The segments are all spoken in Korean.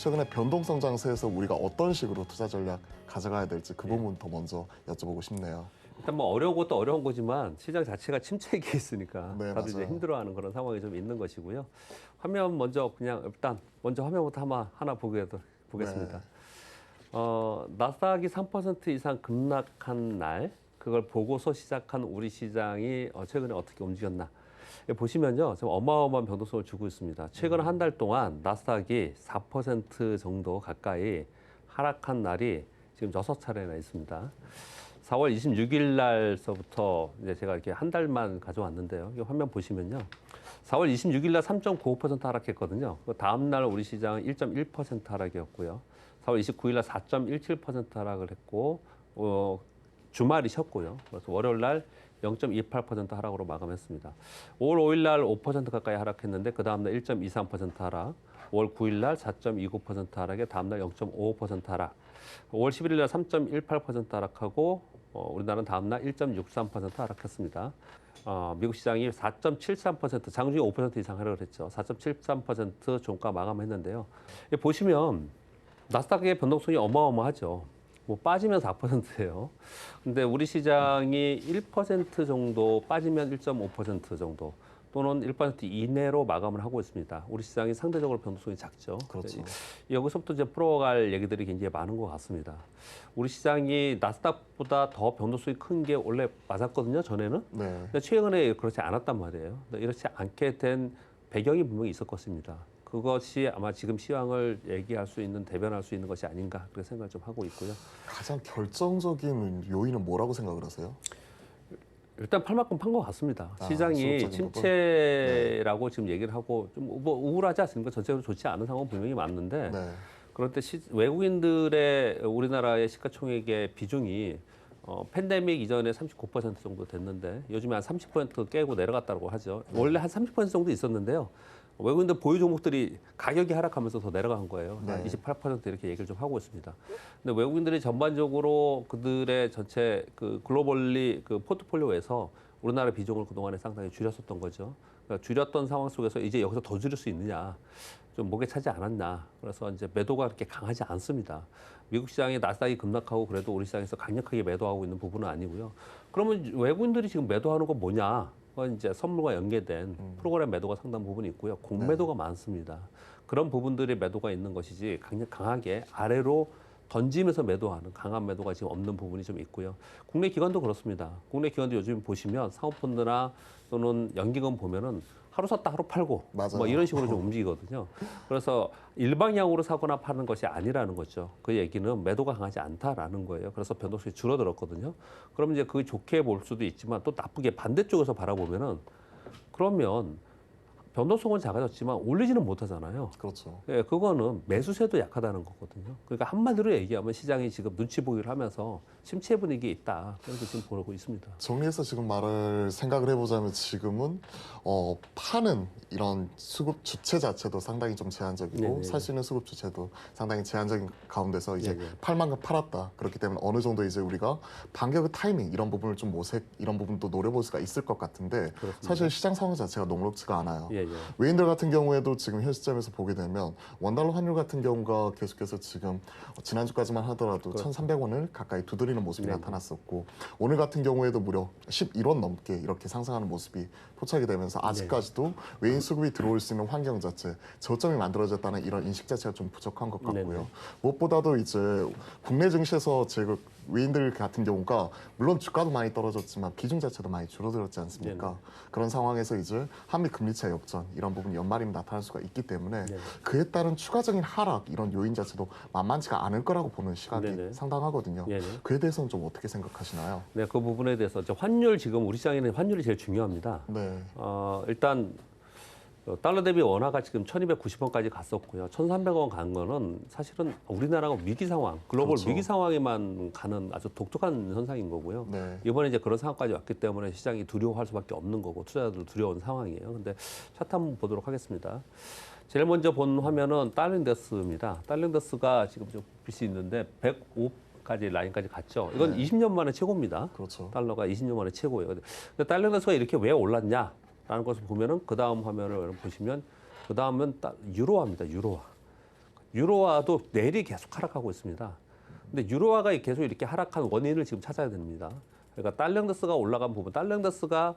최근에 변동성 장세에서 우리가 어떤 식으로 투자 전략 가져가야 될지 그 부분 더 먼저 여쭤보고 싶네요. 일단 뭐 어려운 것도 어려운 거지만 시장 자체가 침체기에 있으니까 네, 다들 이제 맞아요. 힘들어하는 그런 상황이 좀 있는 것이고요. 화면 먼저 그냥 일단 먼저 화면부터 하나 보겠습니다. 네. 나스닥이 3% 이상 급락한 날 그걸 보고서 시작한 우리 시장이 최근에 어떻게 움직였나 보시면요, 좀 어마어마한 변동성을 주고 있습니다. 최근 한 달 동안 나스닥이 4% 정도 가까이 하락한 날이 지금 6차례나 있습니다. 4월 26일 날서부터 이제 제가 이렇게 한 달만 가져왔는데요. 이 화면 보시면요. 4월 26일 날 3.95% 하락했거든요. 그 다음 날 우리 시장은 1.1% 하락이었고요. 4월 29일 날 4.17% 하락을 했고 주말이 쉬었고요. 그래서 월요일 날 0.28% 하락으로 마감했습니다. 5월 5일 날 5% 가까이 하락했는데 그 다음 날 1.23% 하락. 5월 9일 날 4.29% 하락에 다음 날 0.55% 하락. 5월 11일 날 3.18% 하락하고 우리나라는 다음 날 1.63% 하락했습니다. 미국 시장이 4.73% 장중에 5% 이상 하락을 했죠. 4.73% 종가 마감했는데요. 보시면 나스닥의 변동성이 어마어마하죠. 뭐 빠지면 4%예요. 근데 우리 시장이 1% 정도 빠지면 1.5% 정도 또는 1% 이내로 마감을 하고 있습니다. 우리 시장이 상대적으로 변동성이 작죠. 그렇죠. 여기서부터 이제 풀어갈 얘기들이 굉장히 많은 것 같습니다. 우리 시장이 나스닥보다 더 변동성이 큰 게 원래 맞았거든요, 전에는. 네. 근데 최근에 그렇지 않았단 말이에요. 이렇지 않게 된 배경이 분명히 있을 것입니다. 그것이 아마 지금 시황을 얘기할 수 있는, 대변할 수 있는 것이 아닌가 그렇게 생각을 좀 하고 있고요. 가장 결정적인 요인은 뭐라고 생각을 하세요? 일단 팔 만큼 판 것 같습니다. 시장이 수급적인 침체라고 지금 얘기를 하고 좀 뭐 우울하지 않습니까? 전체적으로 좋지 않은 상황은 분명히 맞는데 네. 그럴 때 외국인들의 우리나라의 시가총액의 비중이 팬데믹 이전에 39% 정도 됐는데 요즘에 한 30% 깨고 내려갔다고 하죠. 원래 한 30% 정도 있었는데요. 외국인들 보유 종목들이 가격이 하락하면서 더 내려간 거예요. 한 네. 28% 이렇게 얘기를 좀 하고 있습니다. 근데 외국인들이 전반적으로 그들의 전체 그 글로벌리 그 포트폴리오에서 우리나라 비중을 그동안에 상당히 줄였었던 거죠. 그러니까 줄였던 상황 속에서 이제 여기서 더 줄일 수 있느냐, 좀 목에 차지 않았나. 그래서 이제 매도가 그렇게 강하지 않습니다. 미국 시장이 나스닥이 급락하고 그래도 우리 시장에서 강력하게 매도하고 있는 부분은 아니고요. 그러면 외국인들이 지금 매도하는 건 뭐냐? 그건 이제 선물과 연계된 프로그램 매도가 상당 부분이 있고요. 공매도가 많습니다. 그런 부분들의 매도가 있는 것이지 강하게 아래로 던지면서 매도하는 강한 매도가 지금 없는 부분이 좀 있고요. 국내 기관도 그렇습니다. 국내 기관도 요즘 보시면 사모펀드나 또는 연기금 보면은 하루 샀다 하루 팔고 맞아요. 뭐 이런 식으로 좀 움직이거든요. 그래서 일방향으로 사거나 파는 것이 아니라는 거죠. 그 얘기는 매도가 강하지 않다라는 거예요. 그래서 변동성이 줄어들었거든요. 그러면 이제 그게 좋게 볼 수도 있지만 또 나쁘게 반대쪽에서 바라보면은 그러면 변동성은 작아졌지만 올리지는 못하잖아요. 그렇죠. 예, 그거는 매수세도 약하다는 거거든요. 그러니까 한마디로 얘기하면 시장이 지금 눈치 보기를 하면서 침체 분위기에 있다. 그렇게 지금 보고 있습니다. 정리해서 지금 말을 생각을 해보자면 지금은 파는 이런 수급 주체 자체도 상당히 좀 제한적이고 네네. 살 수 있는 수급 주체도 상당히 제한적인 가운데서 이제 네네. 팔 만큼 팔았다. 그렇기 때문에 어느 정도 이제 우리가 반격의 타이밍 이런 부분을 좀 모색 이런 부분도 노려볼 수가 있을 것 같은데 그렇습니다. 사실 시장 상황 자체가 녹록지가 않아요. 예, 예. 외인들 같은 경우에도 지금 현 시점에서 보게 되면 원달러 환율 같은 경우가 계속해서 지금 지난주까지만 하더라도 그렇죠. 1,300원을 가까이 두드리는 모습이 네네. 나타났었고 오늘 같은 경우에도 무려 11원 넘게 이렇게 상승하는 모습이 포착이 되면서 아직까지도 외인 수급이 들어올 수 있는 환경 자체 저점이 만들어졌다는 이런 인식 자체가 좀 부족한 것 같고요. 네네. 무엇보다도 이제 국내 증시에서 제가 외인들 같은 경우가 물론 주가도 많이 떨어졌지만 비중 자체도 많이 줄어들었지 않습니까? 네네. 그런 상황에서 이제 한미 금리차 역전 이런 부분이 연말이면 나타날 수가 있기 때문에 네네. 그에 따른 추가적인 하락 이런 요인 자체도 만만치가 않을 거라고 보는 시각이 네네. 상당하거든요. 네네. 그에 대해서는 좀 어떻게 생각하시나요? 네, 그 부분에 대해서 이제 환율 지금 우리 시장에는 환율이 제일 중요합니다. 네, 일단 달러 대비 원화가 지금 1,290원까지 갔었고요. 1,300원 간 거는 사실은 우리나라가 위기 상황, 글로벌 그렇죠. 위기 상황에만 가는 아주 독특한 현상인 거고요. 네. 이번에 이제 그런 상황까지 왔기 때문에 시장이 두려워할 수밖에 없는 거고 투자자들 두려운 상황이에요. 근데 차트 한번 보도록 하겠습니다. 제일 먼저 본 화면은 달러인덱스입니다. 달러인덱스가 지금 좀 빛이 있는데 105까지 라인까지 갔죠. 이건 네. 20년 만에 최고입니다. 그렇죠. 달러가 20년 만에 최고예요. 근데 달러인덱스가 이렇게 왜 올랐냐? 라는 것을 보면은 그 다음 화면을 여러분 보시면 그 다음은 유로화입니다. 유로화. 유로화도 내일이 계속 하락하고 있습니다. 근데 유로화가 계속 이렇게 하락한 원인을 지금 찾아야 됩니다. 그러니까 달러인덱스가 올라간 부분, 달러인덱스가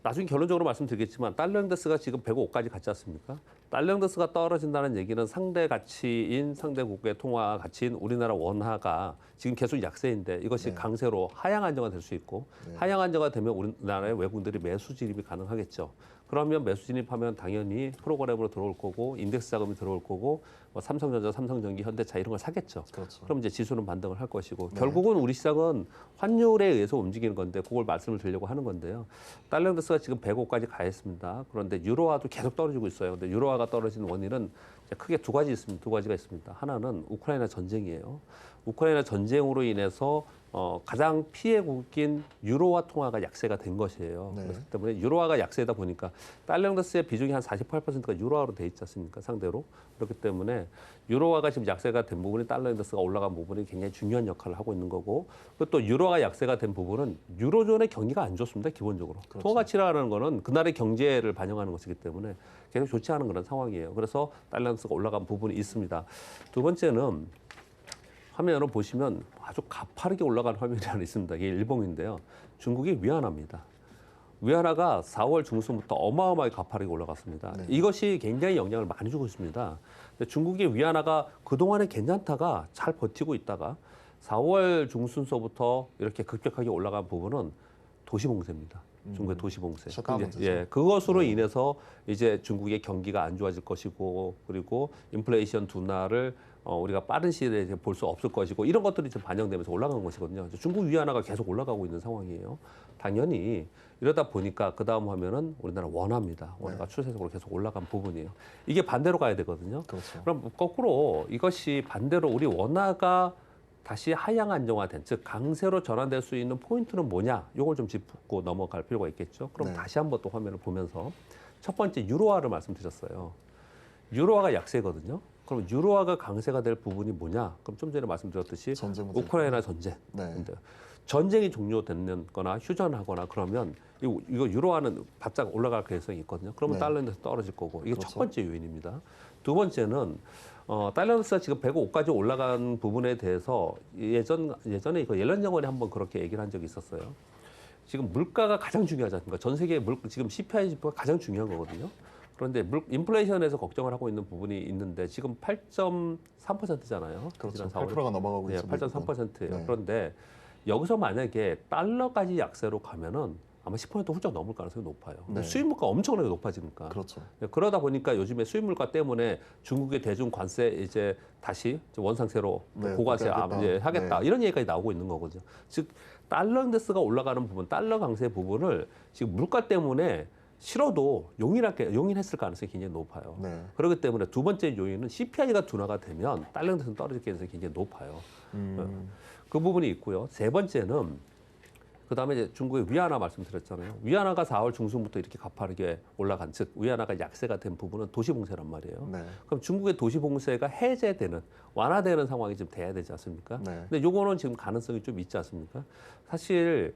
나중에 결론적으로 말씀드리겠지만 달러인덱스가 지금 105까지 갔지 않습니까? 달러인덱스가 떨어진다는 얘기는 상대 가치인 상대국의 통화 가치인 우리나라 원화가 지금 계속 약세인데 이것이 네. 강세로 하향 안정화 될 수 있고 네. 하향 안정화 되면 우리나라의 외국인들이 매수 진입이 가능하겠죠. 그러면 매수 진입하면 당연히 프로그램으로 들어올 거고 인덱스 자금이 들어올 거고 뭐 삼성전자, 삼성전기, 현대차 이런 걸 사겠죠. 그렇죠. 그럼 이제 지수는 반등을 할 것이고 네. 결국은 우리 시장은 환율에 의해서 움직이는 건데 그걸 말씀을 드리려고 하는 건데요. 달러인덱스가 지금 105까지 가 있습니다. 그런데 유로화도 계속 떨어지고 있어요. 근데 유로화가 떨어지는 원인은 크게 두 가지가 있습니다. 하나는 우크라이나 전쟁이에요. 우크라이나 전쟁으로 인해서 가장 피해국인 유로화 통화가 약세가 된 것이에요. 네. 그렇기 때문에 유로화가 약세다 보니까 달러인덱스의 비중이 한 48%가 유로화로 돼 있지 않습니까? 상대로. 그렇기 때문에 유로화가 지금 약세가 된 부분이 달러인덱스가 올라간 부분이 굉장히 중요한 역할을 하고 있는 거고 그리고 또 유로화가 약세가 된 부분은 유로존의 경기가 안 좋습니다. 기본적으로. 그렇죠. 통화 가치라는 거는 그날의 경제를 반영하는 것이기 때문에 계속 좋지 않은 그런 상황이에요. 그래서 달러인덱스가 올라간 부분이 있습니다. 두 번째는 화면을 보시면 아주 가파르게 올라가는 화면이 하나 있습니다. 이게 일봉인데요. 중국이 위안화입니다. 위안화가 4월 중순부터 어마어마하게 가파르게 올라갔습니다. 네. 이것이 굉장히 영향을 많이 주고 있습니다. 근데 중국의 위안화가 그동안에 괜찮다가 잘 버티고 있다가 4월 중순서부터 이렇게 급격하게 올라간 부분은 도시봉쇄입니다. 중국의 도시봉쇄. 셧다운 문제죠. 예, 그것으로 인해서 이제 중국의 경기가 안 좋아질 것이고 그리고 인플레이션 둔화를 우리가 빠른 시일에 볼 수 없을 것이고 이런 것들이 좀 반영되면서 올라간 것이거든요. 중국 위안화가 계속 올라가고 있는 상황이에요. 당연히 이러다 보니까 그 다음 화면은 우리나라 원화입니다. 원화가 추세적으로 계속 올라간 부분이에요. 이게 반대로 가야 되거든요. 그렇죠. 그럼 거꾸로 이것이 반대로 우리 원화가 다시 하향 안정화된, 즉 강세로 전환될 수 있는 포인트는 뭐냐? 이걸 좀 짚고 넘어갈 필요가 있겠죠. 그럼 네. 다시 한번 또 화면을 보면서 첫 번째 유로화를 말씀드렸어요. 유로화가 약세거든요. 그럼 유로화가 강세가 될 부분이 뭐냐? 그럼 좀 전에 말씀드렸듯이 전쟁 문제. 우크라이나 전쟁. 네. 근데 전쟁이 종료되는 거나 휴전하거나 그러면 이거 유로화는 바짝 올라갈 가능성이 있거든요. 그러면 네. 달러인데서 떨어질 거고 이게 그렇죠. 첫 번째 요인입니다. 두 번째는 달러인데스가 지금 105까지 올라간 부분에 대해서 예전에 이거 옐런 장관이 한번 그렇게 얘기를 한 적이 있었어요. 지금 물가가 가장 중요하지 않습니까? 전 세계 지금 CPI 지표가 가장 중요한 거거든요. 그런데 인플레이션에서 걱정을 하고 있는 부분이 있는데 지금 8.3%잖아요. 그렇죠. 8%가 넘어가고 예, 있죠. 8.3%예요. 네. 그런데 여기서 만약에 달러까지 약세로 가면은 아마 10% 훌쩍 넘을 가능성이 높아요. 네. 수입 물가 엄청나게 높아지니까. 그렇죠. 네, 그러다 보니까 요즘에 수입 물가 때문에 중국의 대중 관세 이제 다시 원상세로 네, 고관세 복귀하겠다. 이제 하겠다 네. 이런 얘기까지 나오고 있는 거거든요. 즉 달러 인덱스가 올라가는 부분, 달러 강세 부분을 지금 물가 때문에 싫어도 용인했을 가능성이 굉장히 높아요. 네. 그렇기 때문에 두 번째 요인은 CPI가 둔화가 되면 달러 인덱스는 떨어질 가능성이 굉장히 높아요. 그 부분이 있고요. 세 번째는 그다음에 이제 중국의 위안화 말씀드렸잖아요. 위안화가 4월 중순부터 이렇게 가파르게 올라간, 즉 위안화가 약세가 된 부분은 도시봉쇄란 말이에요. 네. 그럼 중국의 도시봉쇄가 해제되는, 완화되는 상황이 좀 돼야 되지 않습니까? 네. 근데 요거는 지금 가능성이 좀 있지 않습니까? 사실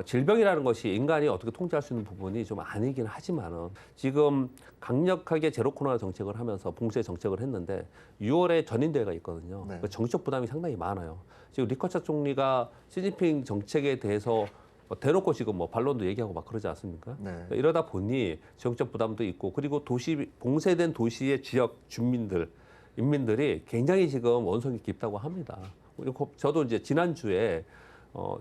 질병이라는 것이 인간이 어떻게 통제할 수 있는 부분이 좀 아니긴 하지만은 지금 강력하게 제로 코로나 정책을 하면서 봉쇄 정책을 했는데 6월에 전인대회가 있거든요. 네. 그 정치적 부담이 상당히 많아요. 지금 리커차 총리가 시진핑 정책에 대해서 대놓고 지금 뭐 반론도 얘기하고 막 그러지 않습니까? 네. 그러니까 이러다 보니 정책 부담도 있고 그리고 봉쇄된 도시의 지역 인민들이 굉장히 지금 원성이 깊다고 합니다. 그리고 저도 이제 지난주에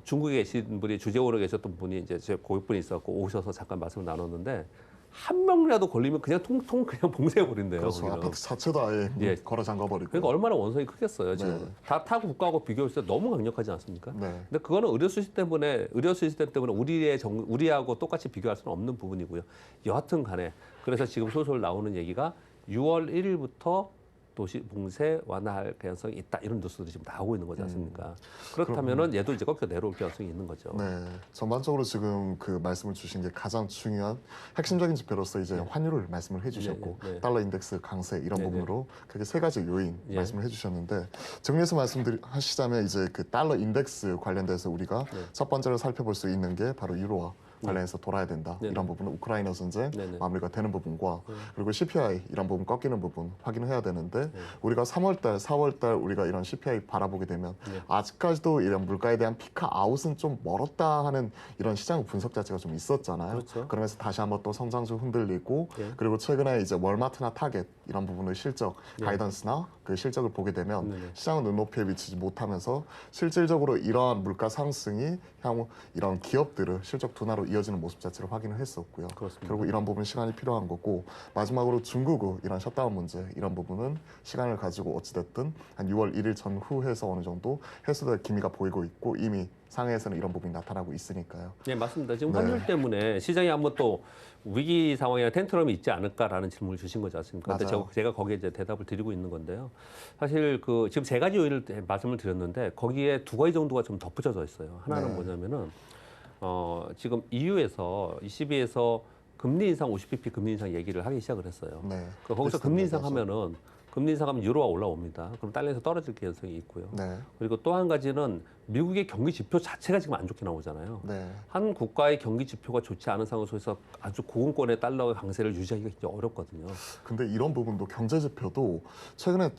중국에 계신 분이 주재원으로 계셨던 분이 이제 제 고객분이 있었고 오셔서 잠깐 말씀을 나눴는데 한 명이라도 걸리면 그냥 통통 그냥 봉쇄해 버린대요. 그렇죠. 아파트 자체도 아예 예. 걸어 잠가 버리고. 그러니까 얼마나 원성이 크겠어요. 지금 네. 다 타국 국가하고 비교했을 때 너무 강력하지 않습니까? 네. 근데 그거는 의료 시스템 때문에 우리하고 똑같이 비교할 수는 없는 부분이고요. 여하튼 간에 그래서 지금 솔솔 나오는 얘기가 6월 1일부터 도시 봉쇄 완화할 가능성이 있다 이런 뉴스들이 지금 나오고 있는 거지 않습니까? 그렇다면은 얘도 이제 꺾여 내려올 가능성이 있는 거죠. 네, 전반적으로 지금 그 말씀을 주신 게 가장 중요한 핵심적인 지표로서 이제 환율을 말씀을 해주셨고 네, 네. 달러 인덱스 강세 이런 네, 부분으로 그게 세 가지 요인 예. 말씀을 해주셨는데 정리해서 말씀하시자면 이제 그 달러 인덱스 관련돼서 우리가 네. 첫 번째로 살펴볼 수 있는 게 바로 유로화 관련해서 돌아야 된다. 네네. 이런 부분은 우크라이나 전쟁 네네. 마무리가 되는 부분과 그리고 CPI 이런 부분 꺾이는 부분 확인해야 되는데 우리가 3월달, 4월달 우리가 이런 CPI 바라보게 되면 아직까지도 이런 물가에 대한 피크 아웃은 좀 멀었다 하는 이런 시장 분석 자체가 좀 있었잖아요. 그렇죠. 그러면서 다시 한번 또 성장세 흔들리고 예. 그리고 최근에 이제 월마트나 타겟 이런 부분의 실적 예. 가이던스나 그 실적을 보게 되면 네네. 시장은 눈높이에 미치지 못하면서 실질적으로 이러한 물가 상승이 향후 이런 기업들의 실적 둔화로 이어지는 모습 자체를 확인을 했었고요. 그렇습니다. 결국 이런 부분 시간이 필요한 거고 마지막으로 중국의 이런 셧다운 문제 이런 부분은 시간을 가지고 어찌됐든 한 6월 1일 전후해서 어느 정도 해소될 기미가 보이고 있고 이미 상해에서는 이런 부분이 나타나고 있으니까요. 네, 맞습니다. 지금 네. 환율 때문에 시장에 한번 또 위기 상황이나 텐트럼이 있지 않을까라는 질문을 주신 거지 않습니까? 근데 맞아요. 제가 거기에 이제 대답을 드리고 있는 건데요. 사실 그 지금 세 가지 요인을 말씀을 드렸는데 거기에 두 가지 정도가 좀 덧붙여져 있어요. 하나는 네. 뭐냐면은 지금 EU에서 ECB에서 금리 인상 50bp 금리 인상 얘기를 하기 시작을 했어요. 네. 그 거기서 비슷한 금리 얘기하죠. 인상하면은 금리 인상하면 유로가 올라옵니다. 그럼 달러에서 떨어질 가능성이 있고요. 네. 그리고 또 한 가지는 미국의 경기 지표 자체가 지금 안 좋게 나오잖아요. 네. 한 국가의 경기 지표가 좋지 않은 상황 속에서 아주 고금권의 달러의 강세를 유지하기가 굉장히 어렵거든요. 근데 이런 부분도 경제 지표도 최근에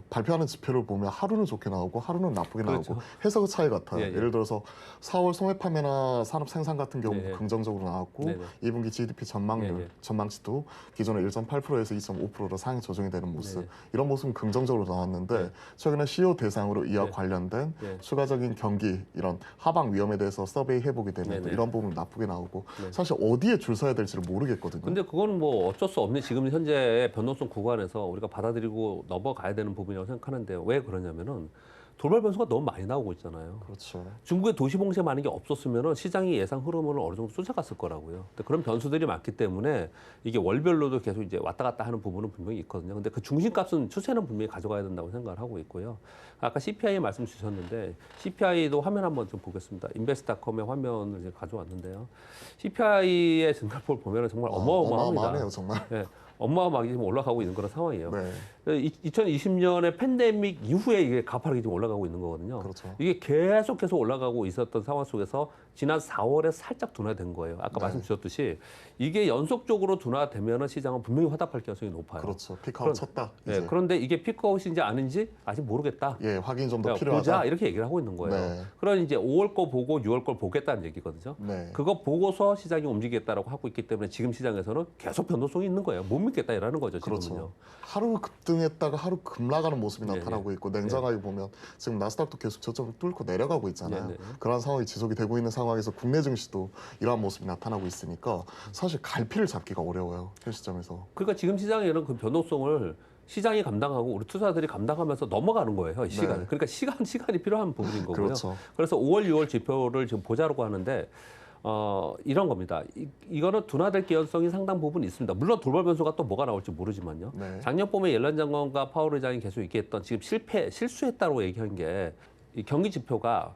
발표하는 지표를 보면 하루는 좋게 나오고 하루는 나쁘게 나오고 해석 차이 같아요. 예, 예. 예를 들어서 4월 소매 판매나 산업 생산 같은 경우 네, 네. 긍정적으로 나왔고 네, 네. 2분기 GDP 전망률, 네, 네. 전망치도 기존의 1.8%에서 2.5%로 상향 조정이 되는 모습 네. 이런 모습은 긍정적으로 나왔는데 네. 최근에 CEO 대상으로 이와 네. 관련된 네. 추가적인 경기 이런 하방 위험에 대해서 서베이 해보게 되면 네, 또 네. 이런 부분 나쁘게 나오고 네. 사실 어디에 줄 서야 될지를 모르겠거든요. 근데 그건 뭐 어쩔 수 없는 지금 현재의 변동성 구간에서 우리가 받아들이고 넘어가야 되는 부분이라고 생각하는데요. 왜 그러냐면은 돌발 변수가 너무 많이 나오고 있잖아요. 그렇죠. 중국의 도시 봉쇄 많은 게 없었으면 시장이 예상 흐름을 어느 정도 쫓아갔을 거라고요. 근데 그런 변수들이 많기 때문에 이게 월별로도 계속 이제 왔다 갔다 하는 부분은 분명히 있거든요. 근데 그 중심값은 추세는 분명히 가져가야 된다고 생각을 하고 있고요. 아까 CPI 말씀 주셨는데 CPI도 화면 한번 좀 보겠습니다. 인베스트닷컴의 화면을 이제 가져왔는데요. CPI의 증가폭을 보면 정말 어마어마합니다. 어마어마하네요, 정말. 네, 어마어마하게 지금 올라가고 있는 그런 상황이에요. 네. 2020년에 팬데믹 이후에 이게 가파르게 지금 올라가고 있는 거거든요. 그렇죠. 이게 계속해서 올라가고 있었던 상황 속에서 지난 4월에 살짝 둔화된 거예요. 아까 네. 말씀 주셨듯이 이게 연속적으로 둔화되면은 시장은 분명히 화답할 가능성이 높아요. 그렇죠. 피크아웃 쳤다. 네, 이제. 그런데 이게 피크아웃인지 아닌지 아직 모르겠다. 예, 확인 좀 더 그러니까 필요하다. 보자 이렇게 얘기를 하고 있는 거예요. 네. 그런 이제 5월 거 보고 6월 걸 보겠다는 얘기거든요. 네. 그거 보고서 시장이 움직이겠다라고 하고 있기 때문에 지금 시장에서는 계속 변동성이 있는 거예요. 못 믿겠다 이라는 거죠. 지금은요. 그렇죠. 하루 급등했다가 하루 급락하는 모습이 네, 나타나고 있고 냉정하게 보면 지금 나스닥도 계속 저점을 뚫고 내려가고 있잖아요. 네, 네. 그런 상황이 지속이 되고 있는 상황에서 국내 증시도 이러한 모습이 나타나고 있으니까 사실 갈피를 잡기가 어려워요. 현 시점에서. 그러니까 지금 시장에는 그 변동성을 시장이 감당하고 우리 투자자들이 감당하면서 넘어가는 거예요. 이 시간. 네. 그러니까 시간이 필요한 부분인 거고요. 그렇죠. 그래서 5월, 6월 지표를 지금 보자고 하는데 이런 겁니다. 이거는 둔화될 개연성이 상당 부분 있습니다. 물론 돌발 변수가 또 뭐가 나올지 모르지만요. 네. 작년 봄에 옐런 장관과 파월 의장이 계속 얘기했던 지금 실수했다고 얘기한 게 이 경기 지표가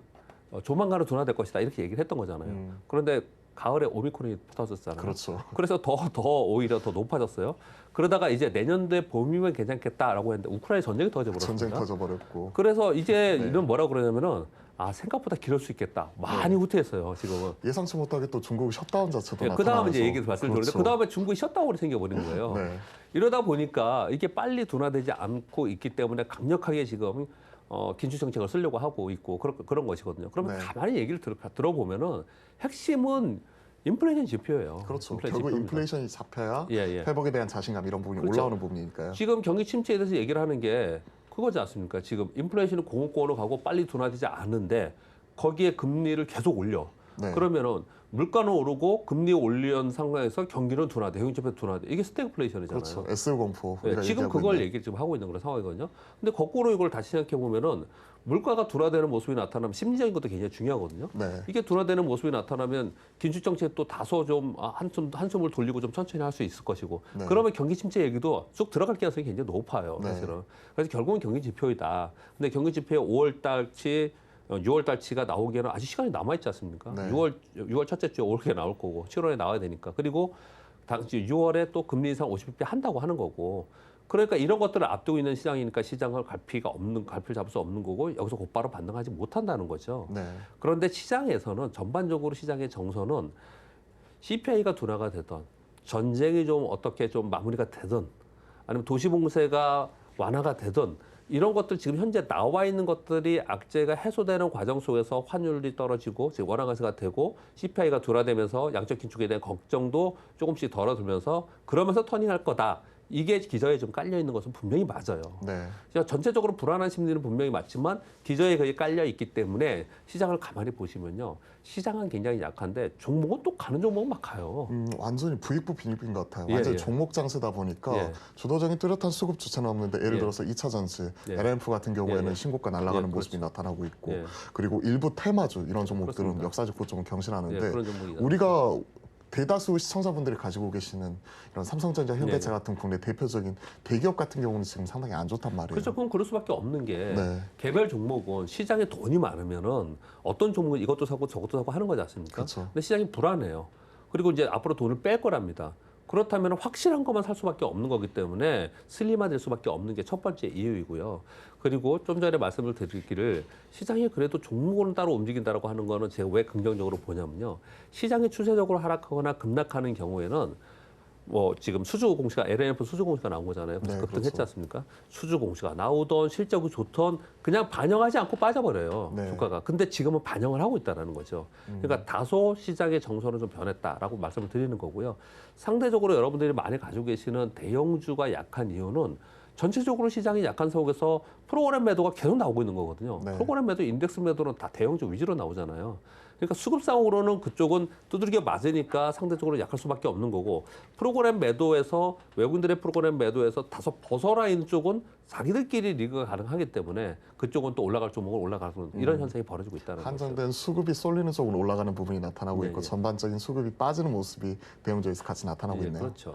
조만간은 둔화될 것이다 이렇게 얘기를 했던 거잖아요. 그런데 가을에 오미크론이 터졌잖아요. 그렇죠. 그래서 더 오히려 더 높아졌어요. 그러다가 이제 내년도에 봄이면 괜찮겠다라고 했는데 우크라이나 전쟁이 전쟁 터져버렸습니다. 터져버렸고. 그래서 이제 네. 이런 뭐라 그러냐면은 생각보다 길을 수 있겠다. 많이 후퇴했어요 지금은. 예상치 못하게 또 중국 셧다운 자체도 그 다음에 나타나서 이제 얘기를 말씀드렸는데 그렇죠. 그 다음에 중국이 셧다운이 생겨버린 거예요. 네. 이러다 보니까 이게 빨리 둔화되지 않고 있기 때문에 강력하게 지금 긴축 정책을 쓰려고 하고 있고 그런 것이거든요. 그러면 네. 가만히 얘기를 들어보면은 핵심은 인플레이션 지표예요. 그렇죠. 인플레이션 결국 지표입니다. 인플레이션이 잡혀야 예, 예. 회복에 대한 자신감 이런 부분이 그렇죠. 올라오는 부분이니까요. 지금 경기 침체에 대해서 얘기를 하는 게 그거지 않습니까? 지금 인플레이션이 공급권으로 가고 빨리 둔화되지 않는데 거기에 금리를 계속 올려. 네. 그러면은 물가는 오르고 금리 올리는 상황에서 경기는 둔화돼, 경기지표 둔화돼. 이게 스태그플레이션이잖아요. 그렇죠. SU 공포. 네, 우리가 지금 얘기하고 그걸 있는. 얘기를 지금 하고 있는 그런 상황이거든요. 근데 거꾸로 이걸 다시 생각해 보면은 물가가 둔화되는 모습이 나타나면 심리적인 것도 굉장히 중요하거든요. 네. 이게 둔화되는 모습이 나타나면 긴축 정책도 다소 좀 한숨을 돌리고 좀 천천히 할 수 있을 것이고 네. 그러면 경기 침체 얘기도 쑥 들어갈 가능성이 굉장히 높아요. 네. 사실은. 그래서 결국은 경기 지표이다. 근데 경기 지표의 5월 달치 6월 달치가 나오기에는 아직 시간이 남아 있지 않습니까? 네. 6월 첫째 주에 올게 나올 거고 7월에 나와야 되니까 그리고 당시 6월에 또 금리 인상 50bp 한다고 하는 거고 그러니까 이런 것들을 앞두고 있는 시장이니까 시장을 갈피를 잡을 수 없는 거고 여기서 곧바로 반등하지 못한다는 거죠. 네. 그런데 시장에서는 전반적으로 시장의 정서는 CPI가 둔화가 되던 전쟁이 좀 어떻게 좀 마무리가 되든 아니면 도시봉쇄가 완화가 되든 이런 것들 지금 현재 나와 있는 것들이 악재가 해소되는 과정 속에서 환율이 떨어지고 지금 원화 강세가 되고 CPI가 둔화되면서 양적 긴축에 대한 걱정도 조금씩 덜어들면서 그러면서 터닝할 거다. 이게 기저에 좀 깔려 있는 것은 분명히 맞아요. 네. 그러니까 전체적으로 불안한 심리는 분명히 맞지만 기저에 그게 깔려 있기 때문에 시장을 가만히 보시면요. 시장은 굉장히 약한데 종목은 또 가는 종목은 막 가요. 완전히 부익부 빈익빈 같아요. 예, 완전히 예. 종목 장세다 보니까 예. 주도적인 뚜렷한 수급 주체는 없는데 예를 예. 들어서 2차 전지, 예. LMF 같은 경우에는 예, 예. 신고가 날아가는 예, 모습이 그렇죠. 나타나고 있고 예. 그리고 일부 테마주 이런 종목들은 그렇습니다. 역사적 고점을 경신하는데 예, 그런 종목이죠. 우리가 대다수 시청자분들이 가지고 계시는 이런 삼성전자, 현대차 예. 같은 국내 대표적인 대기업 같은 경우는 지금 상당히 안 좋단 말이에요. 그렇죠. 그럼 그럴 수밖에 없는 게 네. 개별 종목은 시장에 돈이 많으면은 어떤 종목은 이것도 사고 저것도 사고 하는 거지 않습니까? 그렇죠. 근데 시장이 불안해요. 그리고 이제 앞으로 돈을 뺄 거랍니다. 그렇다면 확실한 것만 살 수밖에 없는 거기 때문에 슬림화될 수밖에 없는 게 첫 번째 이유이고요. 그리고 좀 전에 말씀을 드리기를 시장이 그래도 종목으로는 따로 움직인다라고 하는 거는 제가 왜 긍정적으로 보냐면요. 시장이 추세적으로 하락하거나 급락하는 경우에는 뭐 지금 수주 공시가 LNF 수주 공시가 나온 거잖아요. 그래서 네, 급등했지 그렇죠. 않습니까? 수주 공시가 나오던 실적이 좋던 그냥 반영하지 않고 빠져버려요. 네. 주가가. 근데 지금은 반영을 하고 있다라는 거죠. 그러니까 다소 시장의 정서는 좀 변했다라고 말씀을 드리는 거고요. 상대적으로 여러분들이 많이 가지고 계시는 대형주가 약한 이유는 전체적으로 시장이 약한 속에서 프로그램 매도가 계속 나오고 있는 거거든요. 네. 프로그램 매도, 인덱스 매도는 다 대형주 위주로 나오잖아요. 그러니까 수급상으로는 그쪽은 두들겨 맞으니까 상대적으로 약할 수밖에 없는 거고 프로그램 매도에서 외국인들의 프로그램 매도에서 다소 벗어나 있는 쪽은 자기들끼리 리그가 가능하기 때문에 그쪽은 또 올라갈 종목은 올라가는 이런 현상이 벌어지고 있다는 거죠. 한정된 수급이 쏠리는 쪽으로 올라가는 부분이 나타나고 네, 있고 네. 전반적인 수급이 빠지는 모습이 대형주에서 같이 나타나고 예, 있네요. 그렇죠.